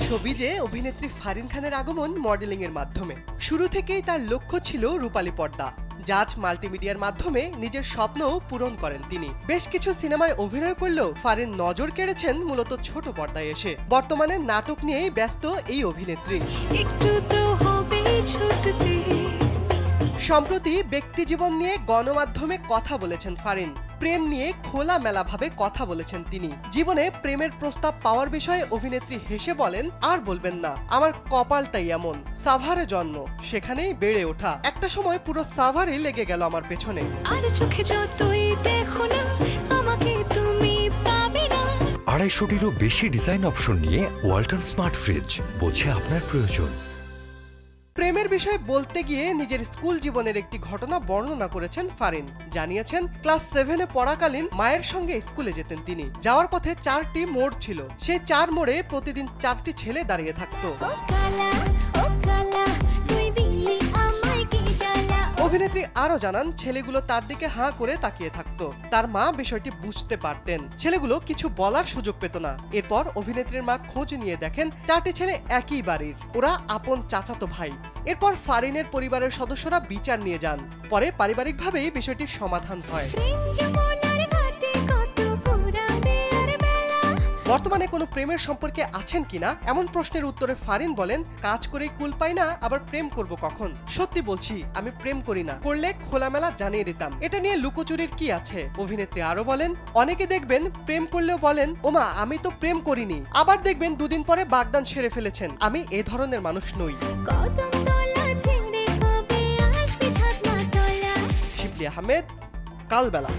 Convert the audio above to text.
শোবিজে অভিনেত্রী ফারিন খানের আগমন মডেলিং এর মাধ্যমে। শুরু থেকেই তার লক্ষ্য ছিল রূপালী পর্দা। জাজ মাল্টিমিডিয়ার মাধ্যমে নিজের স্বপ্নও পূরণ করেন তিনি। বেশ কিছু সিনেমায় অভিনয় করলেও ফারিন নজর কেড়েছেন মূলত ছোট পর্দায় এসে। বর্তমানে নাটক নিয়েই ব্যস্ত এই অভিনেত্রী। সম্প্রতি ব্যক্তিজীবন নিয়ে গণমাধ্যমে কথা বলেছেন ফারিন। প্রেম নিয়ে খোলামেলাভাবে কথা বলেছেন তিনি। জীবনে প্রেমের প্রস্তাব পাওয়ার বিষয়ে অভিনেত্রী হেসে বলেন, আর বলবেন না, আমার কপালটাই এমন। সাভারে জন্ম, সেখানেই বেড়ে ওঠা। একটা সময় পুরো সাভারই লেগে গেল আমার পেছনে। আর চোখে যতই দেখো না, আমাকে তুমি পাবে না। 250-টিরও বেশি ডিজাইন অপশন নিয়ে ওয়ালটন স্মার্ট ফ্রিজ, বোঝে আপনার প্রয়োজন। প্রেমের বিষয়ে বলতে গিয়ে নিজের স্কুল জীবনের একটি ঘটনা বর্ণনা করেছেন ফারিন। জানিয়েছেন, ক্লাস 7-এ পড়াকালীন মায়ের সঙ্গে স্কুলে যেতেন তিনি। যাওয়ার পথে 4টি মোড় ছিল। সেই 4 মোড়ে প্রতিদিন 4টি ছেলে দাঁড়িয়ে থাকতো। অভিনেত্রী আরো জানান, ছেলেগুলো তার দিকে হাঁ করে তাকিয়ে থাকতো। তার মা বিষয়টি বুঝতে পারতেন। ছেলেগুলো কিছু বলার সুযোগ পেত না। এরপর অভিনেত্রীর মা খোঁজ নিয়ে দেখেন 4টি ছেলে একই বাড়ির, ওরা আপন চাচাতো ভাই। এরপর ফারিনের পরিবারের সদস্যরা বিচার নিয়ে যান। পরে পারিবারিকভাবেই বিষয়টির সমাধান হয়। বর্তমানে কোনো প্রেমের সম্পর্কে আছেন কিনা এমন প্রশ্নের উত্তরে ফারিন বলেন, কাজ করেই কুল পাই না, আবার প্রেম করব কখন? সত্যি বলছি, আমি প্রেম করি না, করলে খোলামেলা জানিয়ে দিতাম। এটা নিয়ে লুকোচুরির কি আছে? অভিনেত্রী আরো বলেন, অনেকে দেখবেন প্রেম করলেও বলেন, ওমা আমি তো প্রেম করিনি। আবার দেখবেন দুদিন পরে বাগদান সেরে ফেলেছেন। আমি এ ধরনের মানুষ নই। শিবলি আহমেদ, কালবেলা।